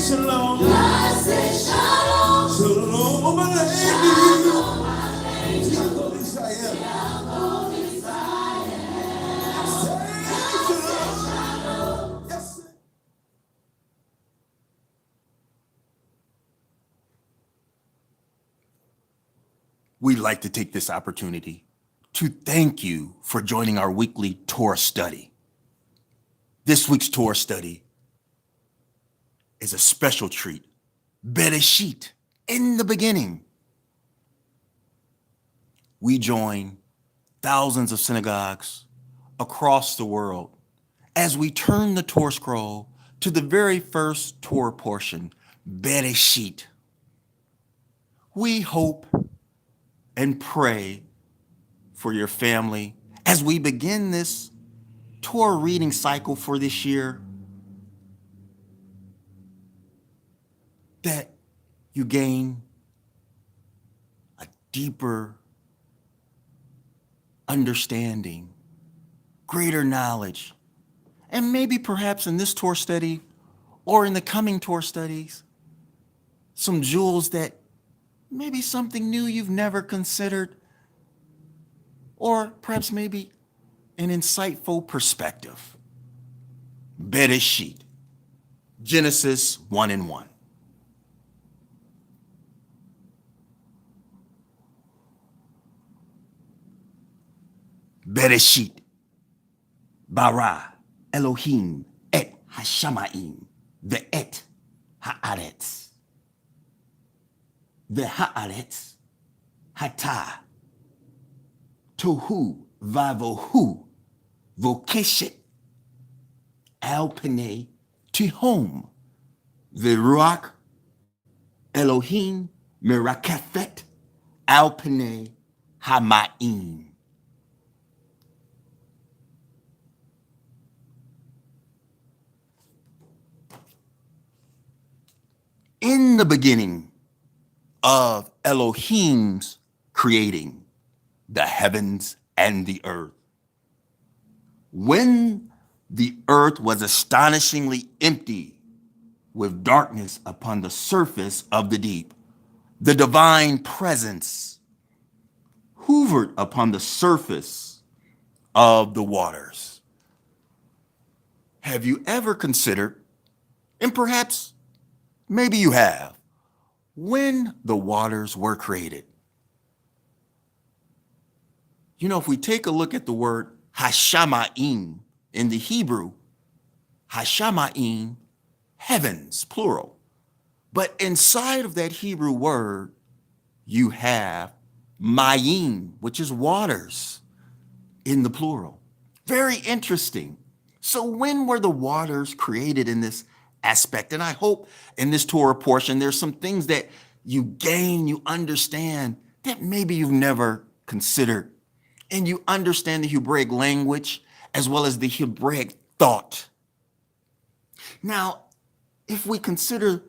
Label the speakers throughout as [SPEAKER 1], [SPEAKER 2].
[SPEAKER 1] shalom.
[SPEAKER 2] God say shalom.
[SPEAKER 1] Shalom, my lady.
[SPEAKER 2] Shalom, my lady.
[SPEAKER 1] Yaakov Israel.
[SPEAKER 2] Yaakov Israel. God say shalom.
[SPEAKER 1] Yes, sir. We'd like to take this opportunity to thank you for joining our weekly Torah study. This week's Torah study is a special treat. Bereshit, in the beginning. We join thousands of synagogues across the world as we turn the Torah scroll to the very first Torah portion, Bereshit. We hope and pray for your family as we begin this Torah reading cycle for this year, that you gain a deeper understanding, greater knowledge, and maybe perhaps in this Torah study or in the coming Torah studies, some jewels that maybe something new you've never considered, or perhaps maybe an insightful perspective. Bereshit, Genesis 1:1. Bereshit, bara Elohim et hashamayim, ve'et haaretz. Ve'haaretz hata tohu vavohu vokeshet al pnei tihom ve'ruach Elohim merakathet al pnei hamayim. In the beginning of Elohim's creating the heavens and the earth, when the earth was astonishingly empty with darkness upon the surface of the deep, the divine presence hovered upon the surface of the waters. Have you ever considered, and perhaps maybe you have, when the waters were created? You know, if we take a look at the word hashamayim in the Hebrew, hashamayim, heavens, plural. But inside of that Hebrew word, you have mayim, which is waters, in the plural. Very interesting. So when were the waters created in this aspect? And I hope in this Torah portion, there's some things that you gain, you understand that maybe you've never considered. And you understand the Hebraic language as well as the Hebraic thought. Now, if we consider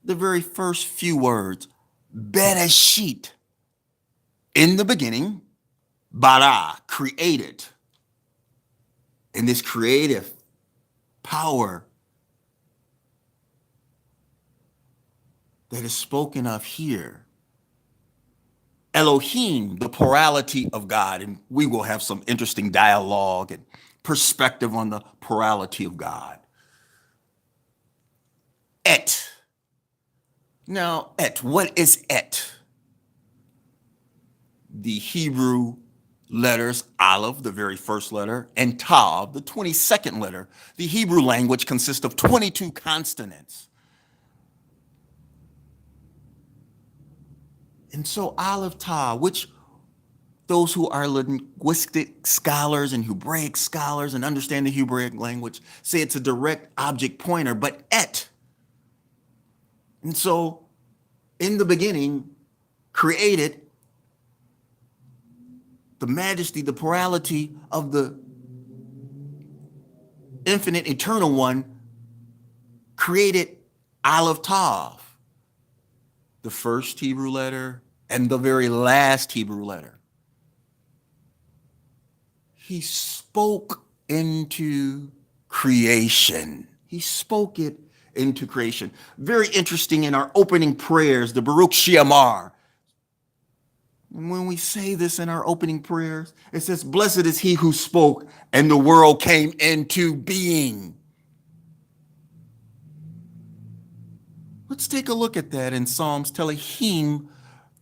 [SPEAKER 1] the very first few words, Bereshit, in the beginning, bara, created. And this creative power that is spoken of here, Elohim, the plurality of God, and we will have some interesting dialogue and perspective on the plurality of God. Et. Now, et, what is et? The Hebrew letters, Aleph, the very first letter, and Tav, the 22nd letter. The Hebrew language consists of 22 consonants. And so Aleph Tav, which those who are linguistic scholars and Hebraic scholars and understand the Hebraic language say it's a direct object pointer, but et. And so in the beginning, created, the majesty, the plurality of the infinite eternal one created Aleph Tav, the first Hebrew letter and the very last Hebrew letter. He spoke into creation. He spoke it into creation. Very interesting in our opening prayers, the Baruch She'amar. And when we say this in our opening prayers, it says, "Blessed is he who spoke and the world came into being." Let's take a look at that in Psalms Telehim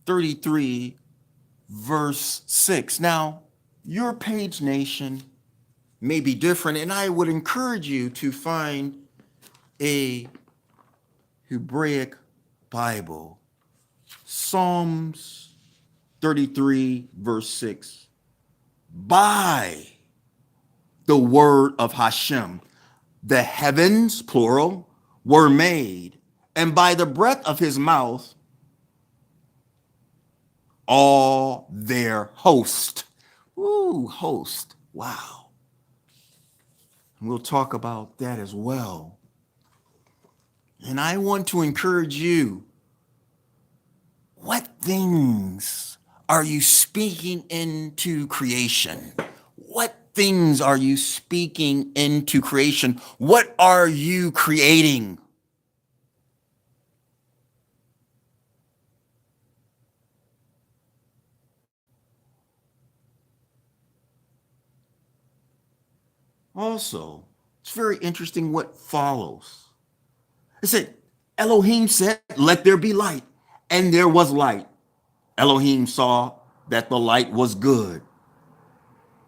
[SPEAKER 1] 33, verse 6. Now, your page nation may be different, and I would encourage you to find a Hebraic Bible. Psalms 33, verse 6. By the word of Hashem, the heavens, plural, were made, and by the breath of his mouth, all their host. Ooh, host. Wow. And we'll talk about that as well. And I want to encourage you, what things are you speaking into creation? What things are you speaking into creation? What are you creating? Also, it's very interesting what follows. It said, Elohim said, "Let there be light," and there was light. Elohim saw that the light was good.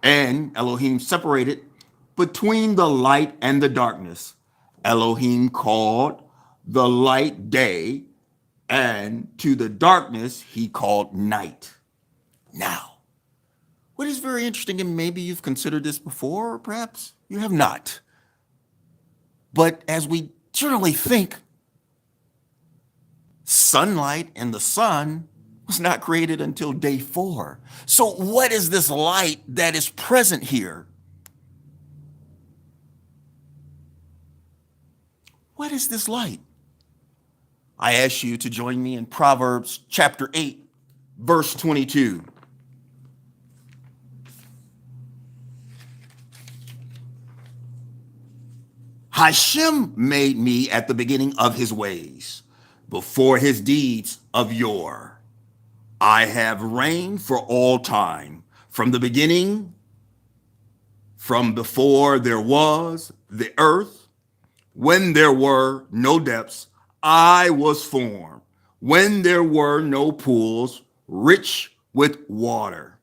[SPEAKER 1] And Elohim separated between the light and the darkness. Elohim called the light day, and to the darkness he called night. Now, what is very interesting, and maybe you've considered this before, or perhaps you have not, but as we generally think, sunlight and the sun was not created until day 4. So what is this light that is present here? What is this light? I ask you to join me in Proverbs chapter 8, verse 22. Hashem made me at the beginning of his ways, before his deeds of yore. I have reigned for all time, from the beginning, from before there was the earth, when there were no depths, I was formed, when there were no pools, rich with water.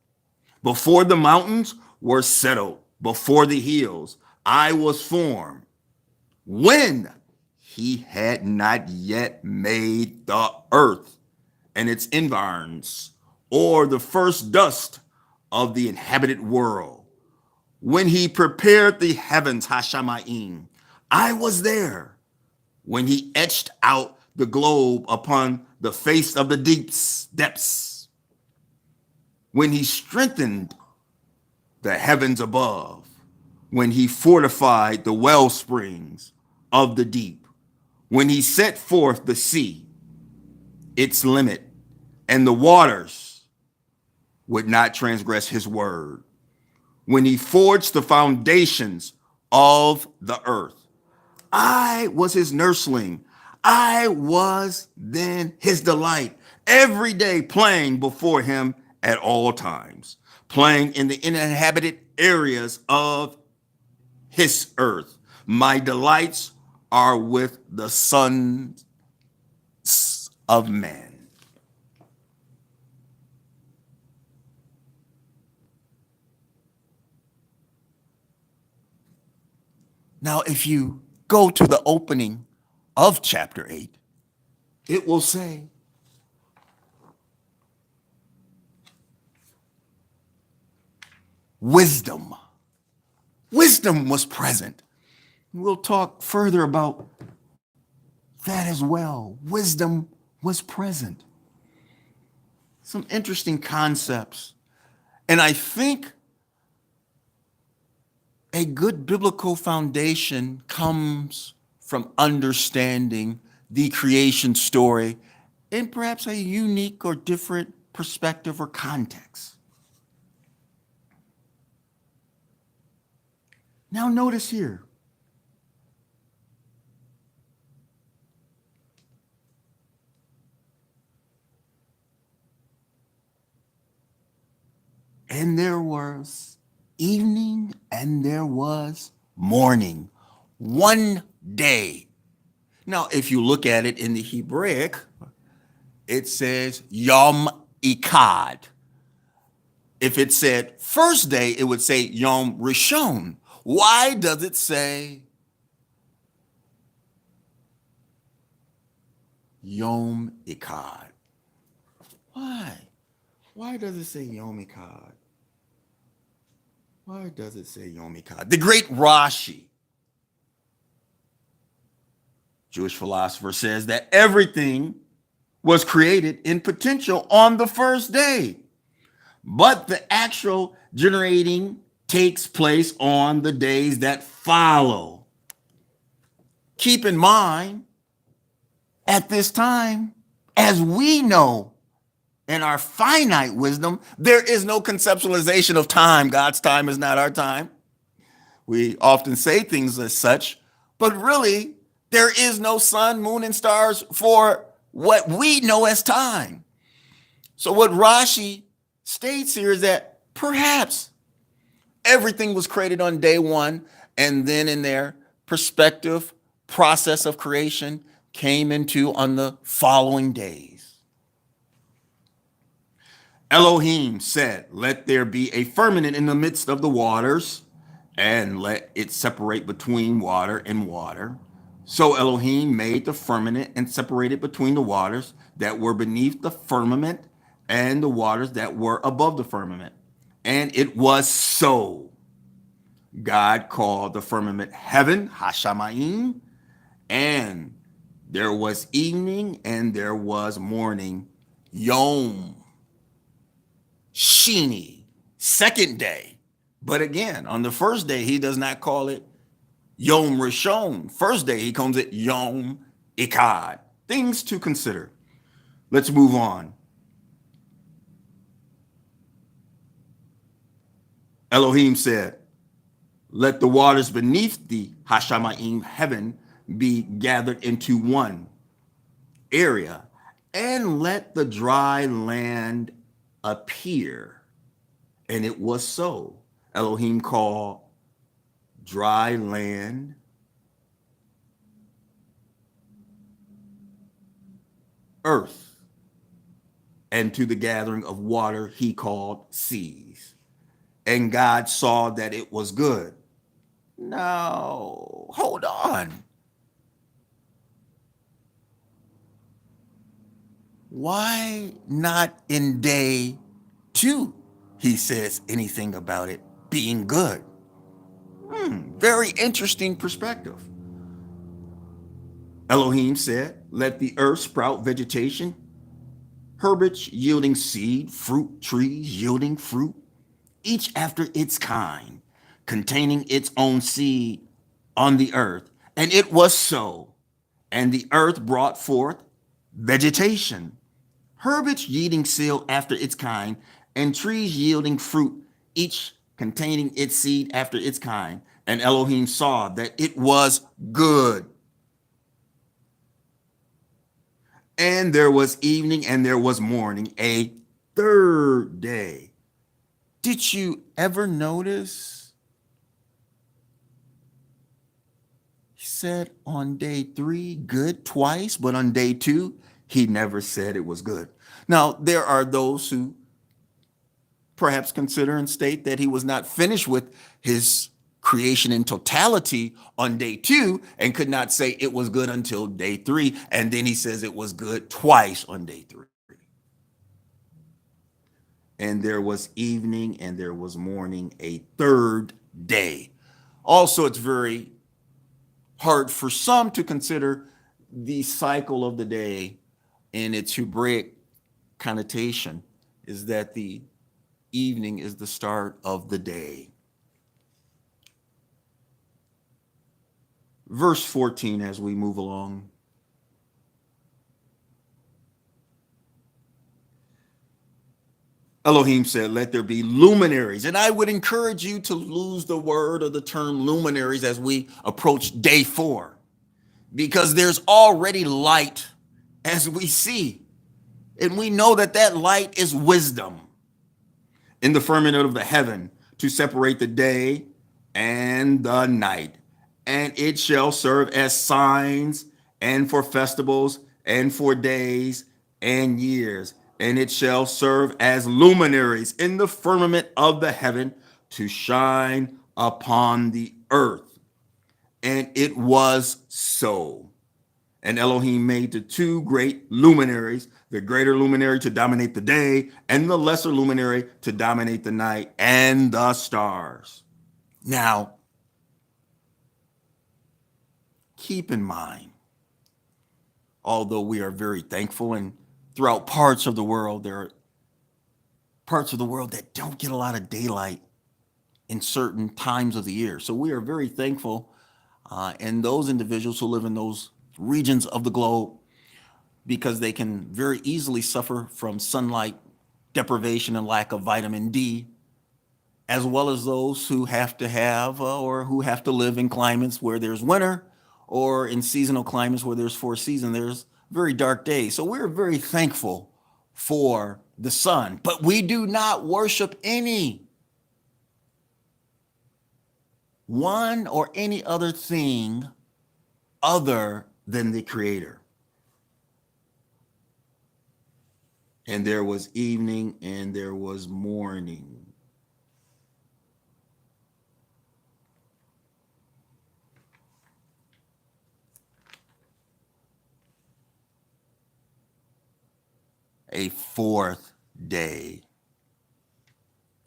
[SPEAKER 1] Before the mountains were settled, before the hills, I was formed, when he had not yet made the earth and its environs, or the first dust of the inhabited world. When he prepared the heavens, Hashamayim, I was there. When he etched out the globe upon the face of the depths. When he strengthened the heavens above. When he fortified the well springs of the deep. When he set forth the sea, its limit, and the waters would not transgress his word. When he forged the foundations of the earth, I was his nursling. I was then his delight, every day playing before him at all times, playing in the uninhabited areas of his earth. My delights are with the sons of men. Now, if you go to the opening of chapter 8, it will say, wisdom. Wisdom was present. We'll talk further about that as well. Wisdom was present. Some interesting concepts. And I think a good biblical foundation comes from understanding the creation story in perhaps a unique or different perspective or context. Now notice here, And there was evening and there was morning. One day. Now, if you look at it in the Hebraic, it says Yom Ikad. If it said first day, it would say Yom Rishon. Why does it say Yom Ikad? Why? Why does it say Yom Ikad? Why does it say Yom Ikad? The great Rashi, Jewish philosopher, says that everything was created in potential on the first day, but the actual generating takes place on the days that follow. Keep in mind, at this time, as we know in our finite wisdom, there is no conceptualization of time. God's time is not our time. We often say things as such, but really, there is no sun, moon, and stars for what we know as time. So what Rashi states here is that perhaps everything was created on day one, and then in their perspective process of creation came into on the following days. Elohim said, "Let there be a firmament in the midst of the waters, and let it separate between water and water." So Elohim made the firmament and separated between the waters that were beneath the firmament and the waters that were above the firmament. And it was so. God called the firmament heaven, Hashamayim, and there was evening and there was morning, Yom Shini, second day. But again, on the first day, he does not call it Yom Rishon. First day, he calls it Yom Ikad. Things to consider. Let's move on. Elohim said, "Let the waters beneath the Hashamayim heaven be gathered into one area, and let the dry land appear." And it was so. Elohim called dry land earth, and to the gathering of water he called seas. And God saw that it was good. No, hold on. Why not in day two he says anything about it being good? Very interesting perspective. Elohim said, "Let the earth sprout vegetation, herbage yielding seed, fruit trees yielding fruit, each after its kind, containing its own seed on the earth." And it was so. And the earth brought forth vegetation, herbage yielding seed after its kind, and trees yielding fruit, each containing its seed after its kind. And Elohim saw that it was good. And there was evening and there was morning, a third day. Did you ever notice? He said on day 3, good twice, but on day 2, he never said it was good. Now, there are those who perhaps consider and state that he was not finished with his creation in totality on day 2 and could not say it was good until day 3. And then he says it was good twice on day 3. And there was evening and there was morning, a third day. Also, it's very hard for some to consider the cycle of the day in its Hebraic connotation, is that the evening is the start of the day. Verse 14, as we move along. Elohim said, "Let there be luminaries." And I would encourage you to lose the word or the term luminaries as we approach day 4, because there's already light as we see. And we know that that light is wisdom. in the firmament of the heaven to separate the day and the night. And it shall serve as signs and for festivals and for days and years. And it shall serve as luminaries in the firmament of the heaven to shine upon the earth. And it was so. And Elohim made the two great luminaries, the greater luminary to dominate the day, and the lesser luminary to dominate the night, and the stars. Now, keep in mind, although we are very thankful, and throughout parts of the world, there are parts of the world that don't get a lot of daylight in certain times of the year. So we are very thankful, and those individuals who live in those regions of the globe, because they can very easily suffer from sunlight deprivation and lack of vitamin D, as well as those who have to have or who have to live in climates where there's winter, or in seasonal climates where there's 4 seasons, there's very dark days. So we're very thankful for the sun, but we do not worship any one or any other thing other than the Creator. And there was evening and there was morning. A fourth day.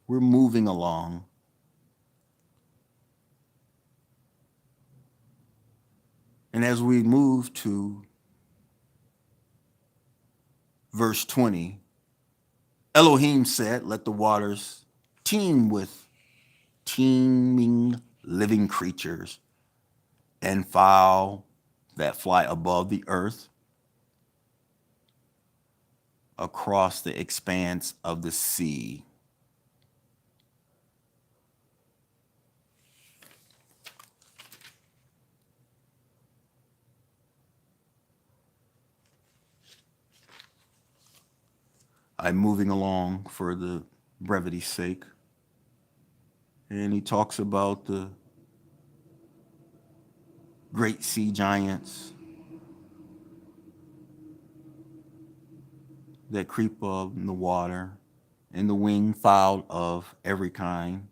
[SPEAKER 1] We're moving along. And as we move to verse 20, Elohim said, let the waters teem with teeming living creatures and fowl that fly above the earth across the expanse of the sea. I'm moving along for the brevity's sake. And he talks about the great sea giants that creep up in the water, and the winged fowl of every kind.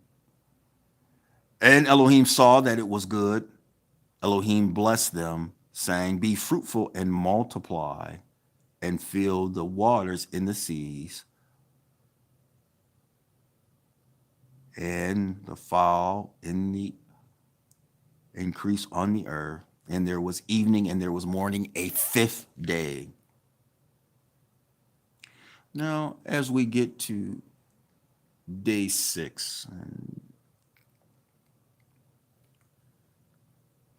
[SPEAKER 1] And Elohim saw that it was good. Elohim blessed them, saying, be fruitful and multiply, and fill the waters in the seas, and the fowl in the increase on the earth. And there was evening and there was morning, a fifth day. Now, as we get to day 6,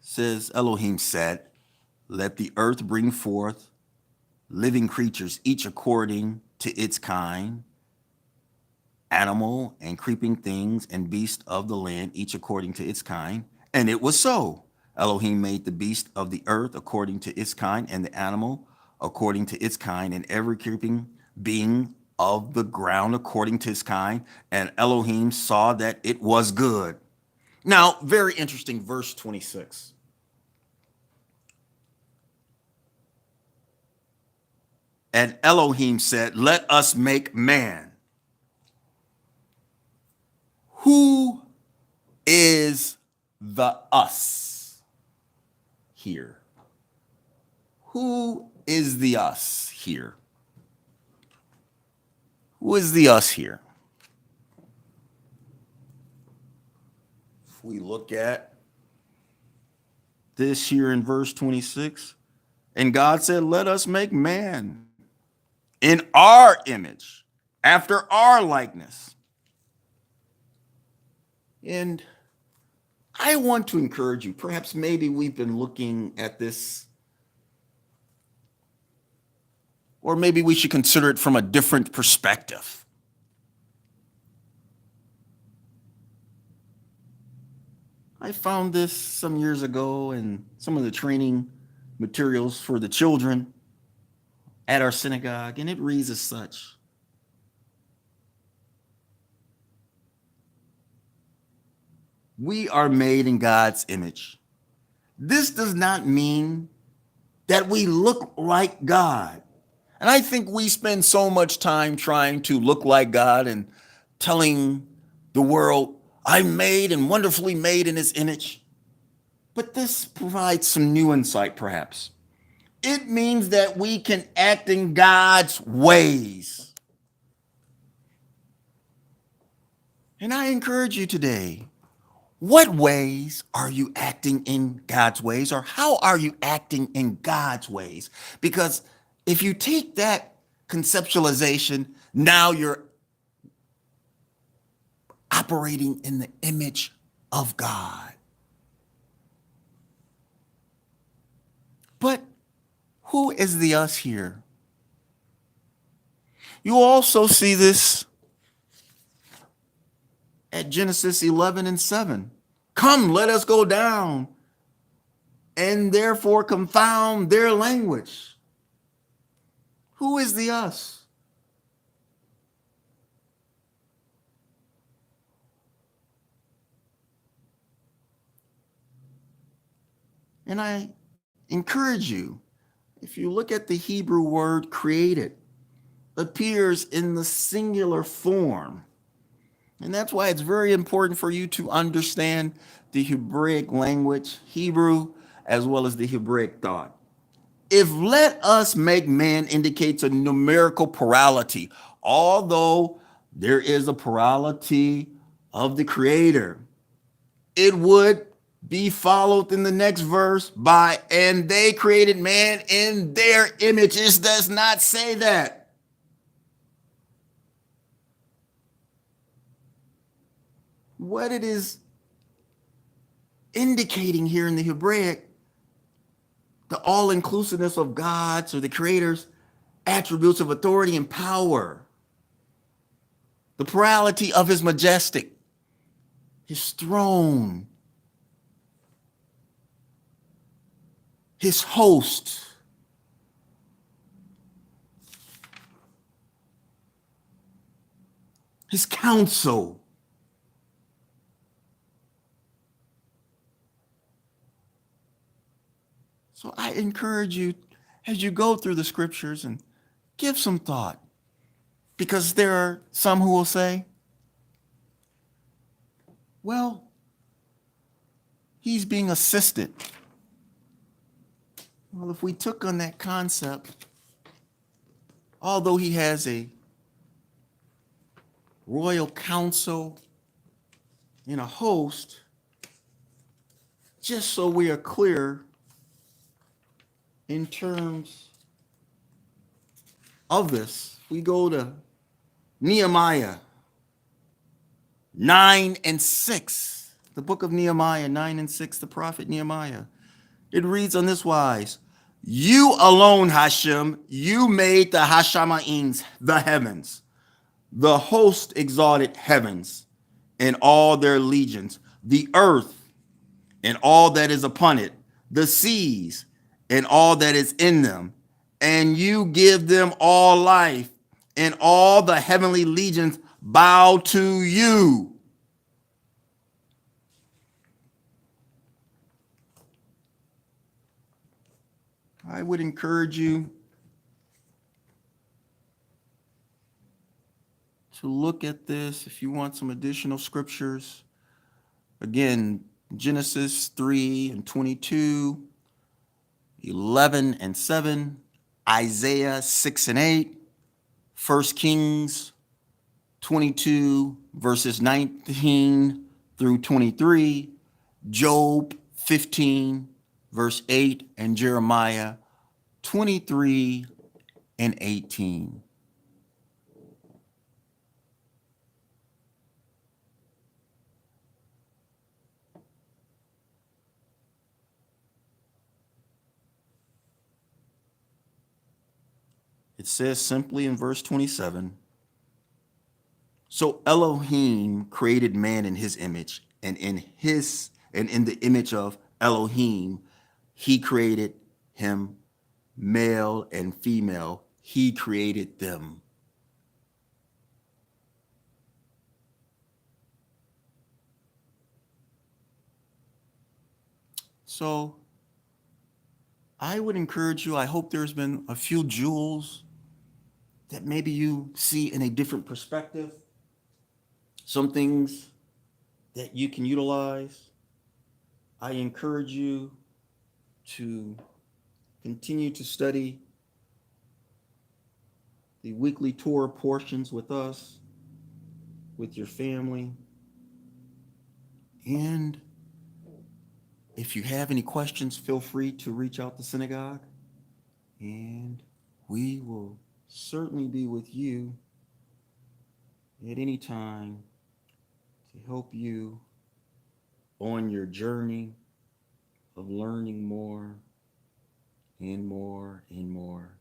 [SPEAKER 1] says Elohim said, let the earth bring forth living creatures, each according to its kind, animal and creeping things and beast of the land, each according to its kind. And it was so. Elohim made the beast of the earth according to its kind, and the animal according to its kind, and every creeping being of the ground according to its kind. And Elohim saw that it was good. Now, very interesting, verse 26. And Elohim said, let us make man. Who is the us here? Who is the us here? Who is the us here? If we look at this here in verse 26, and God said, let us make man in our image, after our likeness. And I want to encourage you, perhaps maybe we've been looking at this, or maybe we should consider it from a different perspective. I found this some years ago in some of the training materials for the children at our synagogue, and it reads as such. We are made in God's image. This does not mean that we look like God. And I think we spend so much time trying to look like God and telling the world, I'm made and wonderfully made in his image. But this provides some new insight, perhaps. It means that we can act in God's ways. And I encourage you today, what ways are you acting in God's ways, or how are you acting in God's ways? Because if you take that conceptualization, now you're operating in the image of God. But who is the us here? You also see this at Genesis 11 and 7. Come, let us go down and therefore confound their language. Who is the us? And I encourage you, if you look at the Hebrew word created, appears in the singular form. And that's why it's very important for you to understand the Hebraic language, Hebrew, as well as the Hebraic thought. If let us make man indicates a numerical plurality, although there is a plurality of the creator, it would be followed in the next verse by, and they created man in their image. It does not say that. What it is indicating here in the Hebraic, the all-inclusiveness of God's or the Creator's attributes of authority and power, the plurality of his majestic, his throne, his host, his counsel. So I encourage you as you go through the scriptures and give some thought, because there are some who will say, well, he's being assisted. Well, if we took on that concept, although he has a royal council and a host, just so we are clear in terms of this, we go to Nehemiah 9 and 6, the book of Nehemiah 9 and 6, the prophet Nehemiah. It reads on this wise: You alone, Hashem, you made the Hashamaim, the heavens, the host exalted heavens and all their legions, the earth and all that is upon it, the seas and all that is in them, and you give them all life, and all the heavenly legions bow to you. I would encourage you to look at this if you want some additional scriptures. Again, Genesis 3 and 22, 11 and 7, Isaiah 6 and 8, 1 Kings 22, verses 19 through 23, Job 15, verse 8, and Jeremiah 23 and 18. It says simply in verse 27, so Elohim created man in his image, and in the image of Elohim, he created him, male and female, he created them. So I would encourage you, I hope there's been a few jewels that maybe you see in a different perspective, some things that you can utilize. I encourage you to continue to study the weekly Torah portions with us, with your family. And if you have any questions, feel free to reach out to synagogue, and we will certainly be with you at any time to help you on your journey of learning more and more and more